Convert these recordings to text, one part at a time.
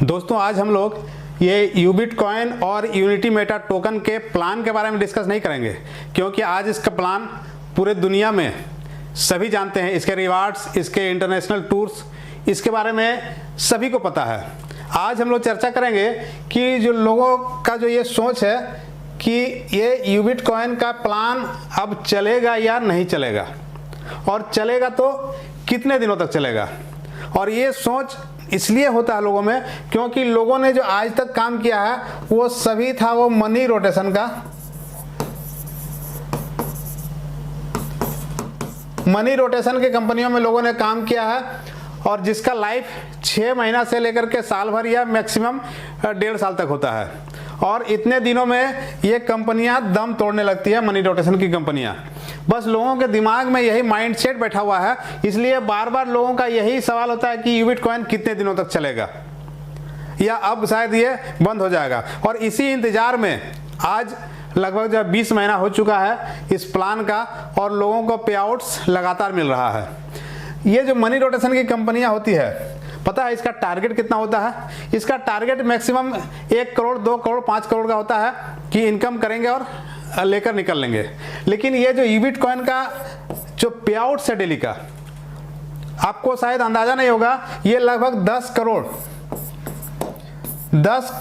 दोस्तों आज हम लोग ये यूबिट कॉइन और यूनिटी मेटा टोकन के प्लान के बारे में डिस्कस नहीं करेंगे, क्योंकि आज इसका प्लान पूरे दुनिया में सभी जानते हैं। इसके रिवार्ड्स, इसके इंटरनेशनल टूर्स, इसके बारे में सभी को पता है। आज हम लोग चर्चा करेंगे कि जो लोगों का जो ये सोच है कि ये यूबिट कॉइन का प्लान अब चलेगा या नहीं चलेगा, और चलेगा तो कितने दिनों तक चलेगा। और ये सोच इसलिए होता है लोगों में क्योंकि लोगों ने जो आज तक काम किया है वो सभी था वो मनी रोटेशन का। मनी रोटेशन की कंपनियों में लोगों ने काम किया है, और जिसका लाइफ 6 महीना से लेकर के साल भर या मैक्सिमम 1.5 साल तक होता है। और इतने दिनों में ये कंपनियां दम तोड़ने लगती है, मनी रोटेशन की कंपनियां। बस लोगों के दिमाग में यही माइंडसेट बैठा हुआ है, इसलिए बार बार लोगों का यही सवाल होता है कि यूबिट कॉइन कितने दिनों तक चलेगा, या अब शायद ये बंद हो जाएगा। और इसी इंतजार में आज लगभग जब 20 महीना हो चुका है इस प्लान का, और लोगों को पे आउट्स लगातार मिल रहा है। ये जो मनी रोटेशन की कंपनियां होती है, पता है इसका टारगेट कितना होता है? इसका टारगेट मैक्सिमम 1 करोड़, 2 करोड़, 5 करोड़ का होता है कि इनकम करेंगे और लेकर निकल लेंगे। लेकिन ये जो यूबिट कॉइन का जो पे आउट है डेली का, आपको शायद अंदाजा नहीं होगा, ये लगभग 10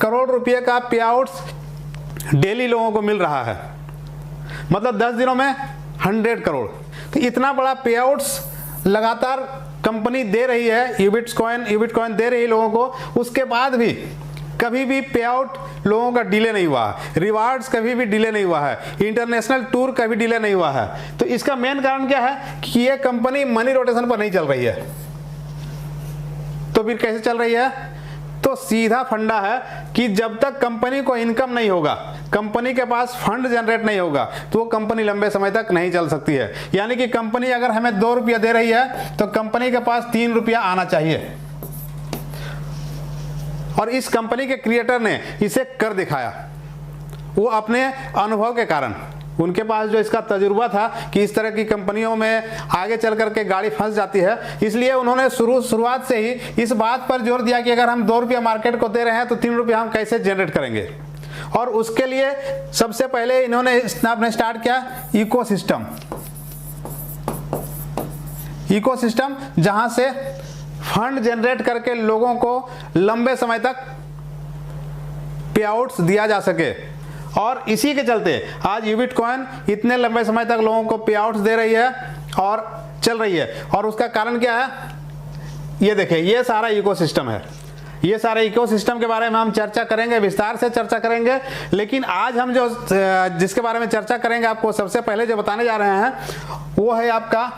करोड़ रुपए का पे आउट्स डेली लोगों को मिल रहा है। मतलब 10 दिनों में 100 करोड़। तो इतना बड़ा पे आउट्स लगातार कंपनी दे रही है, यूबिट कॉइन दे रही है लोगों को। उसके बाद भी कभी भी पे आउट लोगों का डिले नहीं हुआ, रिवार्ड्स कभी भी डिले नहीं हुआ है, इंटरनेशनल टूर कभी डिले नहीं हुआ है। तो इसका मेन कारण क्या है कि ये कंपनी मनी रोटेशन पर नहीं चल रही है। तो फिर कैसे चल रही है? तो सीधा फंडा है कि जब तक कंपनी को इनकम नहीं होगा, कंपनी के पास फंड जनरेट नहीं होगा, तो वो कंपनी लंबे समय तक नहीं चल सकती है। यानी कि कंपनी अगर हमें 2 रुपया दे रही है तो कंपनी के पास 3 रुपया आना चाहिए। और इस कंपनी के क्रिएटर ने इसे कर दिखाया, वो अपने अनुभव के कारण। उनके पास जो इसका तजुर्बा था कि इस तरह की कंपनियों में आगे चल करके गाड़ी फंस जाती है, इसलिए उन्होंने शुरुआत से ही इस बात पर जोर दिया कि अगर हम 2 रुपया मार्केट को दे रहे हैं तो 3 रुपया हम कैसे जनरेट करेंगे। और उसके लिए सबसे पहले इन्होंने आपने स्टार्ट किया इकोसिस्टम, जहां से फंड जनरेट करके लोगों को लंबे समय तक पे आउट्स दिया जा सके। और इसी के चलते आज यूबिट कॉइन इतने लंबे समय तक लोगों को पे आउट्स दे रही है और चल रही है। और उसका कारण क्या है? ये देखिए, ये सारा इकोसिस्टम है। ये सारे इकोसिस्टम के बारे में हम चर्चा करेंगे, विस्तार से चर्चा करेंगे। लेकिन आज हम जो जिसके बारे में चर्चा करेंगे, आपको सबसे पहले जो बताने जा रहे हैं वो है आपका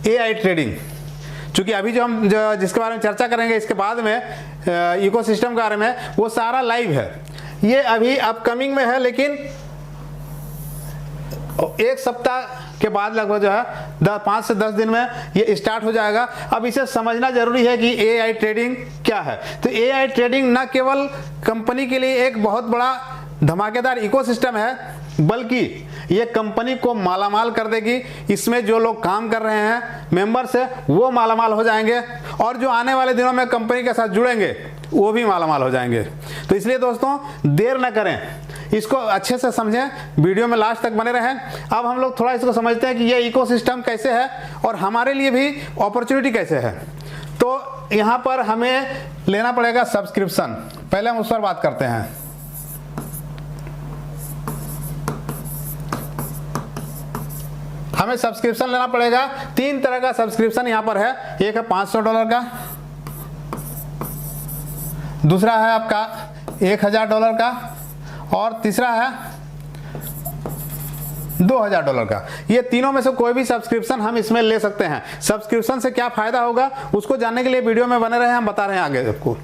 AI ट्रेडिंग। चूंकि अभी जो हम जिसके बारे में चर्चा करेंगे इसके बाद में इकोसिस्टम के बारे में, वो सारा लाइव है। ये अभी अपकमिंग में है, लेकिन 1 सप्ताह के बाद लगभग जो है 5 से 10 दिन में ये स्टार्ट हो जाएगा। अब इसे समझना जरूरी है कि AI ट्रेडिंग क्या है। तो AI ट्रेडिंग न केवल कंपनी के लिए एक बहुत बड़ा धमाकेदार इकोसिस्टम है, बल्कि ये कंपनी को मालामाल कर देगी। इसमें जो लोग काम कर रहे हैं, मेंबर्स है, वो मालामाल हो जाएंगे, और जो आने वाले दिनों में कंपनी के साथ जुड़ेंगे वो भी मालामाल हो जाएंगे। तो इसलिए दोस्तों देर न करें, इसको अच्छे से समझें, वीडियो में लास्ट तक बने रहें। अब हम लोग थोड़ा इसको समझते हैं कि ये इकोसिस्टम कैसे है और हमारे लिए भी अपॉर्चुनिटी कैसे है। तो यहाँ पर हमें लेना पड़ेगा सब्सक्रिप्शन। पहले हम उस पर बात करते हैं। हमें सब्सक्रिप्शन लेना पड़ेगा। 3 तरह का सब्सक्रिप्शन यहाँ पर है। एक है $500 का, दूसरा है आपका $1000 का, और तीसरा है $2000 का। ये तीनों में से कोई भी सब्सक्रिप्शन हम इसमें ले सकते हैं। सब्सक्रिप्शन से क्या फायदा होगा उसको जानने के लिए वीडियो में बने रहे, हम बता रहे हैं आगे आपको।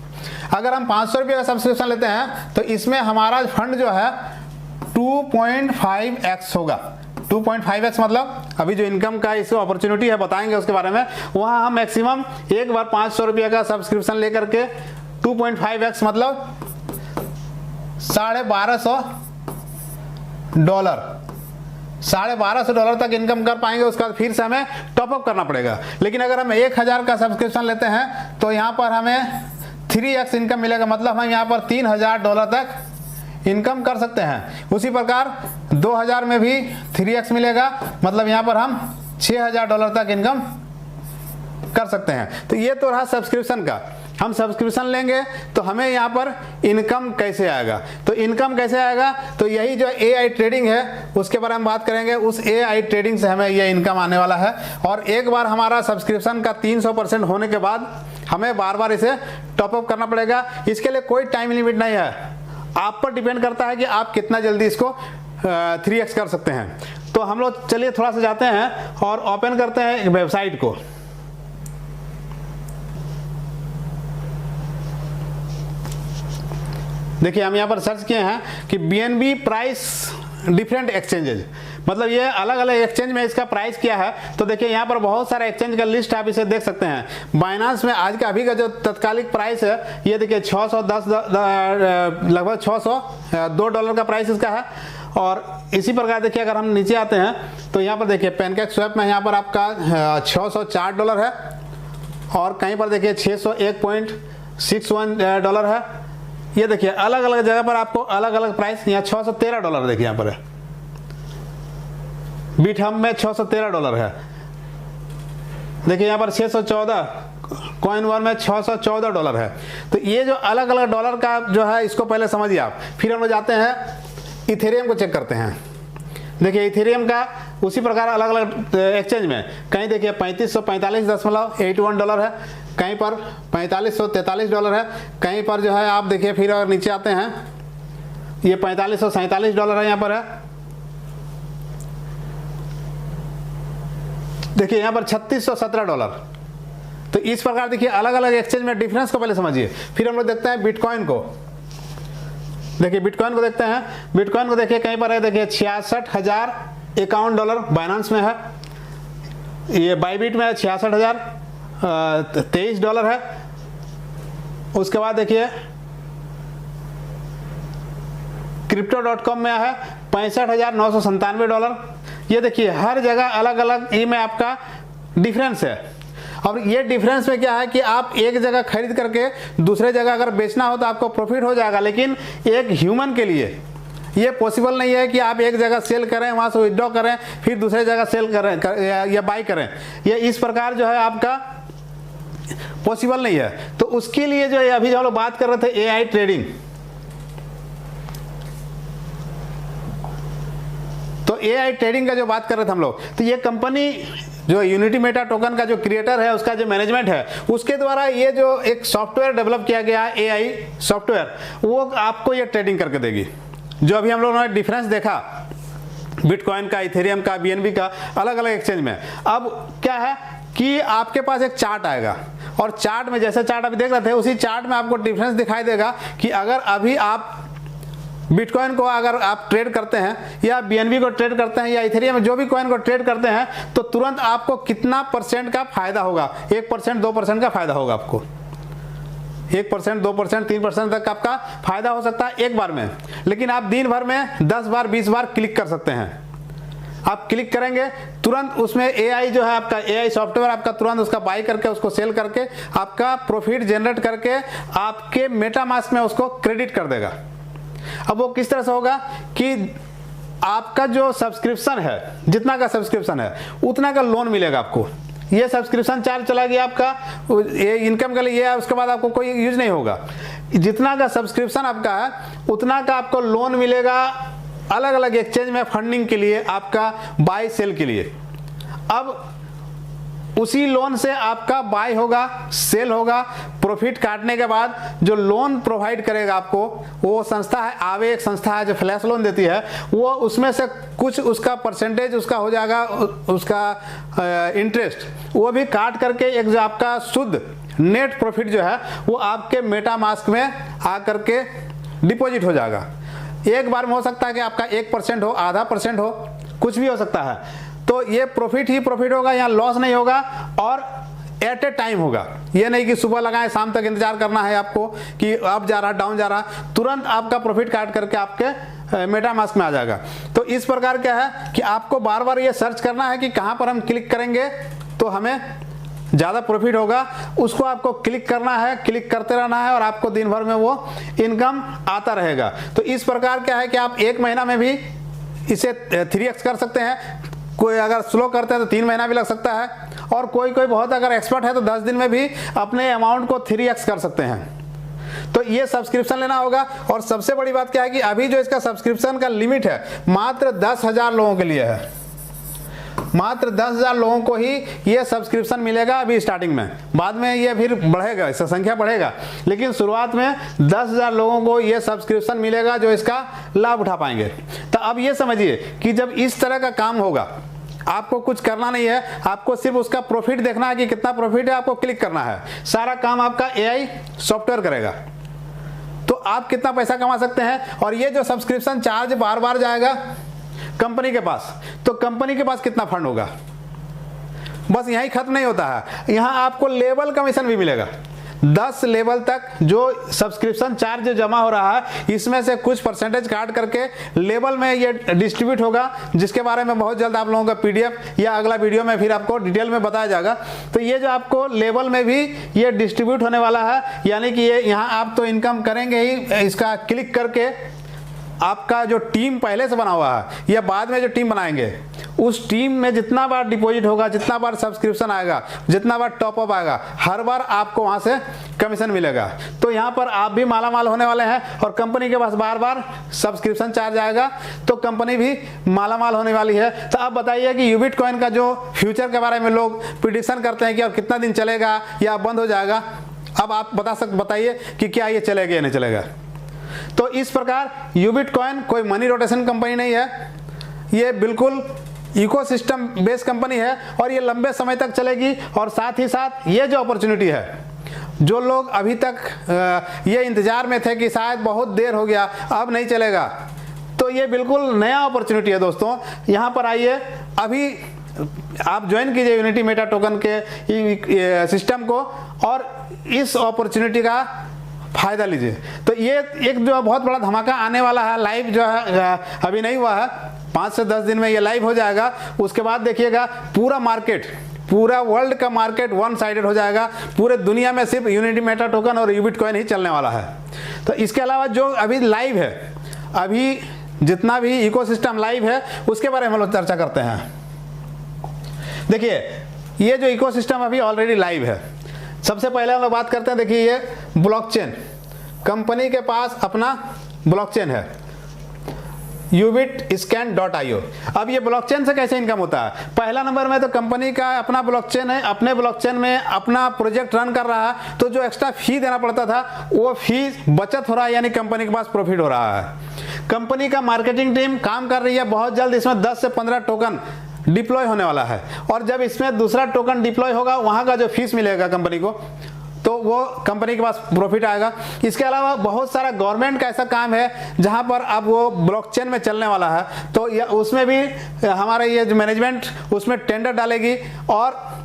अगर हम 500 रुपये का सब्सक्रिप्शन लेते हैं तो इसमें हमारा फंड जो है 2.5x होगा। 2.5x मतलब अभी जो इनकम का इसको अपॉर्चुनिटी है, बताएंगे उसके बारे में। वहां हम मैक्सिमम एक बार 500 रुपये का सब्सक्रिप्शन लेकर के 2.5x मतलब $1250 तक इनकम कर पाएंगे। उसके बाद फिर से हमें टॉपअप करना पड़ेगा। लेकिन अगर हम 1000 का सब्सक्रिप्शन लेते हैं तो यहाँ पर हमें 3x इनकम मिलेगा, मतलब हम यहाँ पर $3000 तक इनकम कर सकते हैं। उसी प्रकार 2000 में भी 3x मिलेगा, मतलब यहाँ पर हम $6000 तक इनकम कर सकते हैं। तो ये तो रहा सब्सक्रिप्शन का। हम सब्सक्रिप्शन लेंगे तो हमें यहाँ पर इनकम कैसे आएगा, तो इनकम कैसे आएगा, तो यही जो AI ट्रेडिंग है उसके बारे में बात करेंगे। उस AI ट्रेडिंग से हमें ये इनकम आने वाला है। और एक बार हमारा सब्सक्रिप्शन का 300% होने के बाद हमें बार बार इसे टॉपअप करना पड़ेगा। इसके लिए कोई टाइम लिमिट नहीं है, आप पर डिपेंड करता है कि आप कितना जल्दी इसको 3x कर सकते हैं। तो हम लोग चलिए थोड़ा सा जाते हैं और ओपन करते हैं एक वेबसाइट को। देखिए हम यहाँ पर सर्च किए हैं कि BNB प्राइस डिफरेंट एक्सचेंजेज, मतलब ये अलग अलग एक्सचेंज में इसका प्राइस क्या है। तो देखिए यहाँ पर बहुत सारे एक्सचेंज का लिस्ट आप इसे देख सकते हैं। बाइनांस में आज का अभी का जो तत्कालिक प्राइस है ये देखिए लगभग $602 का प्राइस इसका है। और इसी प्रकार देखिए अगर हम नीचे आते हैं तो यहाँ पर देखिए पैनकेक स्वैप में यहाँ पर आपका $604 है, और कहीं पर देखिए $601.61 है। ये देखिए अलग अलग जगह पर आपको अलग अलग प्राइस, यहाँ $613 देखिए यहाँ पर है, बिटहम में $613 है। देखिए यहाँ पर 614, कॉइन वन में $614 है। तो ये जो अलग अलग डॉलर का जो है इसको पहले समझिए आप। फिर हम लोग जाते हैं इथेरियम को चेक करते हैं। देखिए इथेरियम का उसी प्रकार अलग अलग एक्सचेंज में कहीं देखिए $3545.81 है, कहीं पर $4543 है, कहीं पर जो है आप देखिए फिर अगर नीचे आते हैं ये $4547 है यहाँ पर है। देखिए यहाँ पर $3617। तो इस प्रकार देखिए अलग अलग एक्सचेंज में डिफरेंस को पहले समझिए। फिर हम लोग देखते हैं बिटकॉइन को। देखिए बिटकॉइन को देखते हैं। बिटकॉइन को देखिए कहीं पर है देखिए $66,051 बाइनांस में है, ये बाइबिट में है $66,023 है। उसके बाद देखिए crypto.com में है $65,997। ये देखिए हर जगह अलग अलग ई में आपका डिफरेंस है। और ये डिफरेंस में क्या है कि आप एक जगह खरीद करके दूसरे जगह अगर बेचना हो तो आपको प्रॉफिट हो जाएगा, लेकिन एक ह्यूमन के लिए ये पॉसिबल नहीं है कि आप एक जगह सेल करें, वहां से विड्रॉ करें, फिर दूसरे जगह सेल करें या बाई करें। ये इस प्रकार जो है आपका पॉसिबल नहीं है। तो उसके लिए जो है अभी जो हम लोग बात कर रहे थे AI ट्रेडिंग, तो AI ट्रेडिंग का जो बात कर रहे थे हम लोग, तो ये कंपनी जो यूनिटी मेटा टोकन का जो क्रिएटर है उसका जो मैनेजमेंट है उसके द्वारा ये जो एक सॉफ्टवेयर डेवलप किया गया है AI सॉफ्टवेयर, वो आपको ये ट्रेडिंग करके देगी। जो अभी हम लोगों ने डिफरेंस देखा बिटकॉइन का, इथेरियम का, BNB का अलग अलग एक्सचेंज में। अब क्या है कि आपके पास एक चार्ट आएगा, और चार्ट में जैसे चार्ट अभी देख रहे थे उसी चार्ट में आपको डिफरेंस दिखाई देगा कि अगर अभी आप बिटकॉइन को अगर आप ट्रेड करते हैं या BNB को ट्रेड करते हैं या इथेरियम में जो भी कॉइन को ट्रेड करते हैं तो तुरंत आपको कितना % का फायदा होगा। 1%, 2% का फायदा होगा आपको। 1%, 2%, 3% तक आपका फायदा हो सकता है एक बार में, लेकिन आप दिन भर में 10 बार 20 बार क्लिक कर सकते हैं। आप क्लिक करेंगे तुरंत उसमें AI जो है आपका AI सॉफ्टवेयर आपका तुरंत उसका बाई करके उसको सेल करके आपका प्रॉफिट जनरेट करके आपके मेटामास्क में उसको क्रेडिट कर देगा। अब वो किस तरह से होगा कि आपका जो सब्सक्रिप्शन है, जितना का सब्सक्रिप्शन है उतना का लोन मिलेगा आपको। ये सब्सक्रिप्शन चार्ज चला गया आपका, ये इनकम के लिए है, उसके बाद आपको कोई यूज नहीं होगा। जितना का सब्सक्रिप्शन आपका है उतना का आपको लोन मिलेगा अलग अलग एक्सचेंज में फंडिंग के लिए, आपका बाय सेल के लिए। अब उसी लोन से आपका बाय होगा, सेल होगा, प्रॉफिट काटने के बाद जो लोन प्रोवाइड करेगा आपको वो संस्था है, आवे एक संस्था है जो फ्लैश लोन देती है, वो उसमें से कुछ उसका परसेंटेज उसका हो जाएगा, उसका इंटरेस्ट वो भी काट करके एक जो आपका शुद्ध नेट प्रॉफिट जो है वो आपके मेटामास्क में आ करके डिपॉजिट हो जाएगा। एक बार में हो सकता है कि आपका 1% हो, आधा % हो, कुछ भी हो सकता है। तो ये प्रॉफिट ही प्रॉफिट होगा, यहाँ लॉस नहीं होगा और एट ए टाइम होगा। ये नहीं कि सुबह लगाएं शाम तक इंतजार करना है आपको कि अप जा रहा डाउन जा रहा, तुरंत आपका प्रॉफिट काट करके आपके मेटामास्क में आ जाएगा। तो इस प्रकार क्या है कि आपको बार बार ये सर्च करना है कि कहाँ पर हम क्लिक करेंगे तो हमें ज़्यादा प्रॉफिट होगा उसको आपको क्लिक करना है, क्लिक करते रहना है और आपको दिन भर में वो इनकम आता रहेगा। तो इस प्रकार क्या है कि आप 1 महीना में भी इसे 3x कर सकते हैं। कोई अगर स्लो करते हैं तो 3 महीना भी लग सकता है, और कोई बहुत अगर एक्सपर्ट है तो 10 दिन में भी अपने अमाउंट को 3x कर सकते हैं। तो ये सब्सक्रिप्शन लेना होगा। और सबसे बड़ी बात क्या है कि अभी जो इसका सब्सक्रिप्शन का लिमिट है मात्र 10,000 लोगों के लिए है। मात्र 10,000 लोगों को ही ये सब्सक्रिप्शन मिलेगा अभी स्टार्टिंग में, बाद में ये फिर बढ़ेगा, इसका संख्या बढ़ेगा, लेकिन शुरुआत में 10,000 लोगों को ये सब्सक्रिप्शन मिलेगा जो इसका लाभ उठा पाएंगे। तो अब ये समझिए कि जब इस तरह का काम होगा, आपको कुछ करना नहीं है, आपको सिर्फ उसका प्रॉफिट देखना है कि कितना प्रॉफिट है, आपको क्लिक करना है, सारा काम आपका AI सॉफ्टवेयर करेगा। तो आप कितना पैसा कमा सकते हैं। और ये जो सब्सक्रिप्शन चार्ज बार बार जाएगा कंपनी के पास, तो कंपनी के पास कितना फंड होगा। बस यहीं खत्म नहीं होता है, यहां आपको लेवल कमीशन भी मिलेगा। 10 लेवल तक जो सब्सक्रिप्शन चार्ज जमा हो रहा है इसमें से कुछ परसेंटेज काट करके लेवल में ये डिस्ट्रीब्यूट होगा, जिसके बारे में बहुत जल्द आप लोगों का PDF या अगला वीडियो में फिर आपको डिटेल में बताया जाएगा। तो ये जो आपको लेवल में भी ये डिस्ट्रीब्यूट होने वाला है, यानी कि ये यहाँ आप तो इनकम करेंगे ही, इसका क्लिक करके आपका जो टीम पहले से बना हुआ है या बाद में जो टीम बनाएंगे उस टीम में जितना बार डिपॉजिट होगा, जितना बार सब्सक्रिप्शन आएगा, जितना बार टॉपअप आएगा, हर बार आपको वहां से कमीशन मिलेगा। तो यहाँ पर आप भी माला माल होने वाले हैं और कंपनी के पास बार बार सब्सक्रिप्शन चार्ज आएगा तो कंपनी भी माला माल होने वाली है। तो आप बताइए कि यूबिट कॉइन का जो फ्यूचर के बारे में लोग प्रिडिक्शन करते हैं कि अब कितना दिन चलेगा या बंद हो जाएगा, अब आप बताइए कि क्या ये चलेगा या नहीं चलेगा। तो इस प्रकार यूबिट कॉइन कोई मनी रोटेशन कंपनी नहीं है, ये बिल्कुल इकोसिस्टम बेस्ड कंपनी है और ये लंबे समय तक चलेगी। और साथ ही साथ ये जो अपॉर्चुनिटी है, जो लोग अभी तक ये इंतजार में थे कि शायद बहुत देर हो गया अब नहीं चलेगा, तो ये बिल्कुल नया अपॉर्चुनिटी है दोस्तों। यहाँ पर आइए, अभी आप ज्वाइन कीजिए यूनिटी मेटा टोकन के सिस्टम को और इस अपॉर्चुनिटी का फायदा लीजिए। तो ये एक जो बहुत बड़ा धमाका आने वाला है, लाइव जो है अभी नहीं हुआ है, 5 से 10 दिन में ये लाइव हो जाएगा। उसके बाद देखिएगा पूरा मार्केट, पूरा वर्ल्ड का मार्केट वन साइडेड हो जाएगा। पूरे दुनिया में सिर्फ यूनिटी मेटा टोकन और यूबिट कॉइन ही चलने वाला है। तो इसके अलावा जो अभी लाइव है, अभी जितना भी इकोसिस्टम लाइव है उसके बारे में हम लोग चर्चा करते हैं। देखिए ये जो इकोसिस्टम अभी ऑलरेडी लाइव है, सबसे पहले हम लोग बात करते हैं। देखिए ये ब्लॉकचेन, कंपनी के पास अपना ब्लॉकचेन है ubitscan.io। अब ये ब्लॉकचेन से कैसे इनकम होता है। पहला नंबर में तो कंपनी का अपना ब्लॉकचेन है, अपने ब्लॉकचेन में अपना प्रोजेक्ट रन कर रहा है, तो जो एक्स्ट्रा फी देना पड़ता था वो फी बचत हो रहा है, यानी कंपनी के पास प्रॉफिट हो रहा है। कंपनी का मार्केटिंग टीम काम कर रही है, बहुत जल्द इसमें 10 से 15 टोकन डिप्लॉय होने वाला है और जब इसमें दूसरा टोकन डिप्लॉय होगा वहां का जो फीस मिलेगा कंपनी को, तो वो कंपनी के पास प्रॉफिट आएगा। इसके अलावा बहुत सारा गवर्नमेंट का ऐसा काम है जहां पर अब वो ब्लॉकचेन में चलने वाला है, तो उसमें भी हमारे ये जो मैनेजमेंट उसमें टेंडर डालेगी और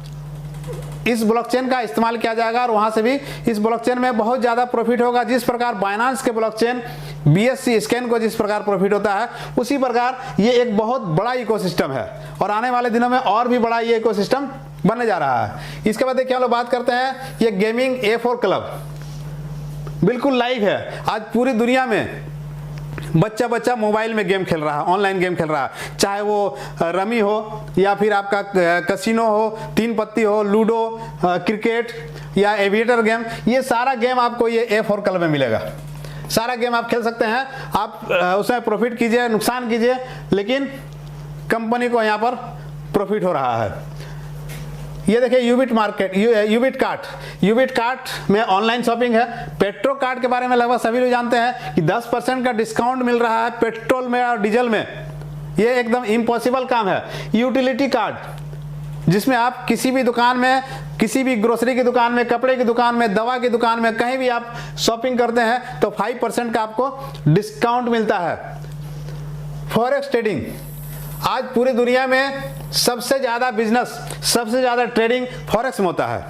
इस ब्लॉकचेन का इस्तेमाल किया जाएगा और वहां से भी इस ब्लॉकचेन में बहुत ज़्यादा प्रॉफिट होगा। जिस प्रकार बाइनेंस के ब्लॉकचेन BSC स्कैन को जिस प्रकार प्रॉफिट होता है, उसी प्रकार ये एक बहुत बड़ा इकोसिस्टम है और आने वाले दिनों में और भी बड़ा ये इकोसिस्टम बनने जा रहा है। इसके बाद देखिए हम लोग बात करते हैं, ये गेमिंग A4 क्लब बिल्कुल लाइव है। आज पूरी दुनिया में बच्चा बच्चा मोबाइल में गेम खेल रहा है, ऑनलाइन गेम खेल रहा है, चाहे वो रमी हो या फिर आपका कसिनो हो, 3 पत्ती हो, लूडो, क्रिकेट या एविएटर गेम, ये सारा गेम आपको ये A4 क्लब में मिलेगा। सारा गेम आप खेल सकते हैं, आप उसमें प्रॉफिट कीजिए, नुकसान कीजिए, लेकिन कंपनी को यहाँ पर प्रॉफिट हो रहा है। ये देखिए यूबिट कार्ट में ऑनलाइन शॉपिंग है। पेट्रो कार्ड के बारे में लगभग सभी लोग जानते हैं कि 10% का डिस्काउंट मिल रहा है पेट्रोल में और डीजल में। ये एकदम इम्पॉसिबल काम है। यूटिलिटी कार्ड, जिसमें आप किसी भी दुकान में, किसी भी ग्रोसरी की दुकान में, कपड़े की दुकान में, दवा की दुकान में, कहीं भी आप शॉपिंग करते हैं तो 5% का आपको डिस्काउंट मिलता है। फॉरेक्स ट्रेडिंग, आज पूरी दुनिया में सबसे ज़्यादा बिजनेस, सबसे ज़्यादा ट्रेडिंग फॉरेक्स में होता है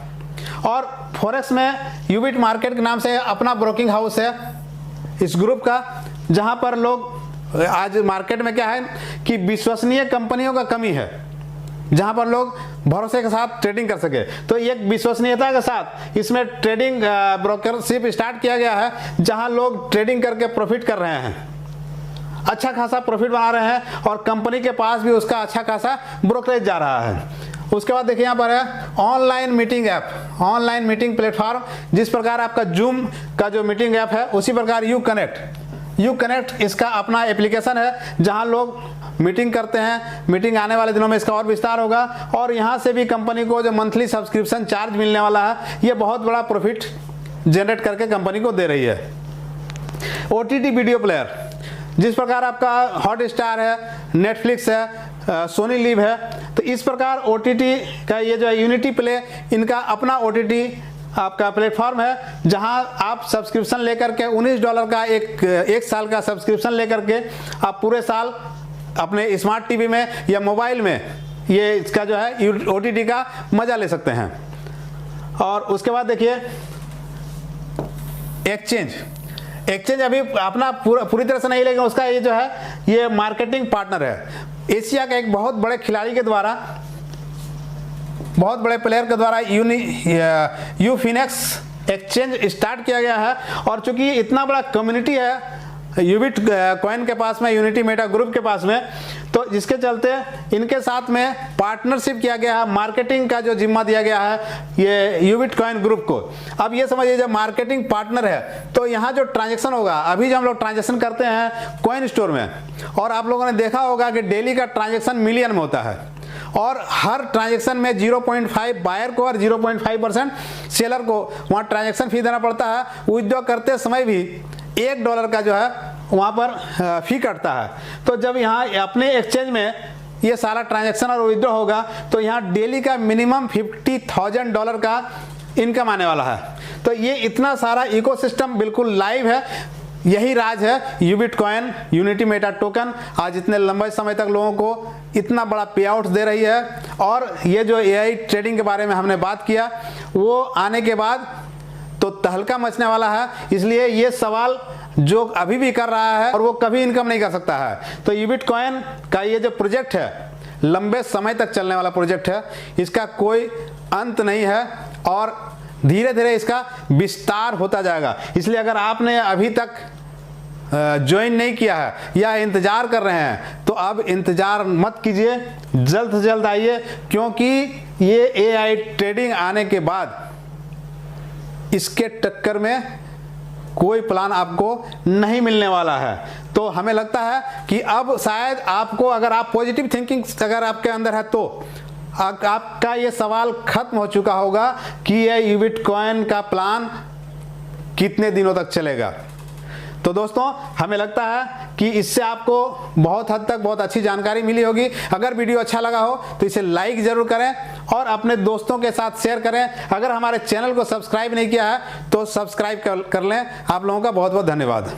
और फॉरेक्स में यूबिट मार्केट के नाम से अपना ब्रोकिंग हाउस है इस ग्रुप का, जहां पर लोग, आज मार्केट में क्या है कि विश्वसनीय कंपनियों का कमी है। जहां पर लोग भरोसे के साथ ट्रेडिंग कर सके। तो एक विश्वसनीयता के साथ इसमें ट्रेडिंग ब्रोकरशिप स्टार्ट किया गया है, जहां लोग ट्रेडिंग करके प्रॉफिट कर रहे हैं, अच्छा खासा प्रॉफिट बना रहे हैं और कंपनी के पास भी उसका अच्छा खासा ब्रोकरेज जा रहा है। उसके बाद देखिए यहाँ पर है online meeting app, online meeting platform. जिस प्रकार आपका जूम का जो मीटिंग ऐप है, उसी प्रकार यू कनेक्ट इसका अपना एप्लीकेशन है, जहां लोग मीटिंग करते हैं। मीटिंग आने वाले दिनों में इसका और विस्तार होगा और यहां से भी कंपनी को जो मंथली सब्सक्रिप्शन चार्ज मिलने वाला है, ये बहुत बड़ा प्रॉफिट जनरेट करके कंपनी को दे रही है। OTT वीडियो प्लेयर, जिस प्रकार आपका हॉटस्टार है, नेटफ्लिक्स है, सोनी लिव है, तो इस प्रकार OTT का ये जो है यूनिटी प्ले, इनका अपना OTT आपका प्लेटफॉर्म है, जहां आप सब्सक्रिप्शन लेकर के $19 का एक साल का सब्सक्रिप्शन लेकर के आप पूरे साल अपने स्मार्ट टीवी में या मोबाइल में ये इसका जो है OTT का मजा ले सकते हैं। और उसके बाद देखिए एक्सचेंज अभी अपना पूरी तरह से नहीं लेगा, उसका ये जो है ये मार्केटिंग पार्टनर है। एशिया के एक बहुत बड़े खिलाड़ी के द्वारा, बहुत बड़े प्लेयर के द्वारा यूफिनेक्स एक्सचेंज स्टार्ट किया गया है। और चूंकि इतना बड़ा कम्युनिटी है यूबिट कॉइन के पास में, यूनिटी मेटा ग्रुप के पास में, तो जिसके चलते इनके साथ में पार्टनरशिप किया गया है, मार्केटिंग का जो जिम्मा दिया गया है ये यूबिट कॉइन ग्रुप को। अब ये समझिए जब मार्केटिंग पार्टनर है तो यहाँ जो ट्रांजैक्शन होगा, अभी जो हम लोग ट्रांजैक्शन करते हैं कॉइन स्टोर में, और आप लोगों ने देखा होगा कि डेली का ट्रांजैक्शन मिलियन में होता है और हर ट्रांजैक्शन में 0.5 बायर को और 0.5% सेलर को वहाँ ट्रांजैक्शन फी देना पड़ता है। विथड्रॉ करते समय भी $1 का जो है वहाँ पर फी कटता है। तो जब यहाँ अपने एक्सचेंज में ये सारा ट्रांजैक्शन और विथड्रॉ होगा तो यहाँ डेली का मिनिमम $50,000 का इनकम आने वाला है। तो ये इतना सारा इकोसिस्टम बिल्कुल लाइव है, यही राज है यूबिट कॉइन यूनिटी मेटा टोकन। आज इतने लंबे समय तक लोगों को इतना बड़ा पे आउट दे रही है। और ये जो AI ट्रेडिंग के बारे में हमने बात किया, वो आने के बाद तो तहलका मचने वाला है। इसलिए ये सवाल जो अभी भी कर रहा है और वो कभी इनकम नहीं कर सकता है। तो यूबिट कॉइन का ये जो प्रोजेक्ट है, लंबे समय तक चलने वाला प्रोजेक्ट है, इसका कोई अंत नहीं है और धीरे धीरे इसका विस्तार होता जाएगा। इसलिए अगर आपने अभी तक ज्वाइन नहीं किया है या इंतजार कर रहे हैं तो अब इंतजार मत कीजिए, जल्द से जल्द आइए, क्योंकि ये AI ट्रेडिंग आने के बाद इसके टक्कर में कोई प्लान आपको नहीं मिलने वाला है। तो हमें लगता है कि अब शायद आपको, अगर आप पॉजिटिव थिंकिंग अगर आपके अंदर है, तो आपका ये सवाल खत्म हो चुका होगा कि ये यूबिट कॉइन का प्लान कितने दिनों तक चलेगा। तो दोस्तों हमें लगता है कि इससे आपको बहुत हद तक बहुत अच्छी जानकारी मिली होगी। अगर वीडियो अच्छा लगा हो तो इसे लाइक जरूर करें और अपने दोस्तों के साथ शेयर करें। अगर हमारे चैनल को सब्सक्राइब नहीं किया है तो सब्सक्राइब कर लें। आप लोगों का बहुत बहुत धन्यवाद।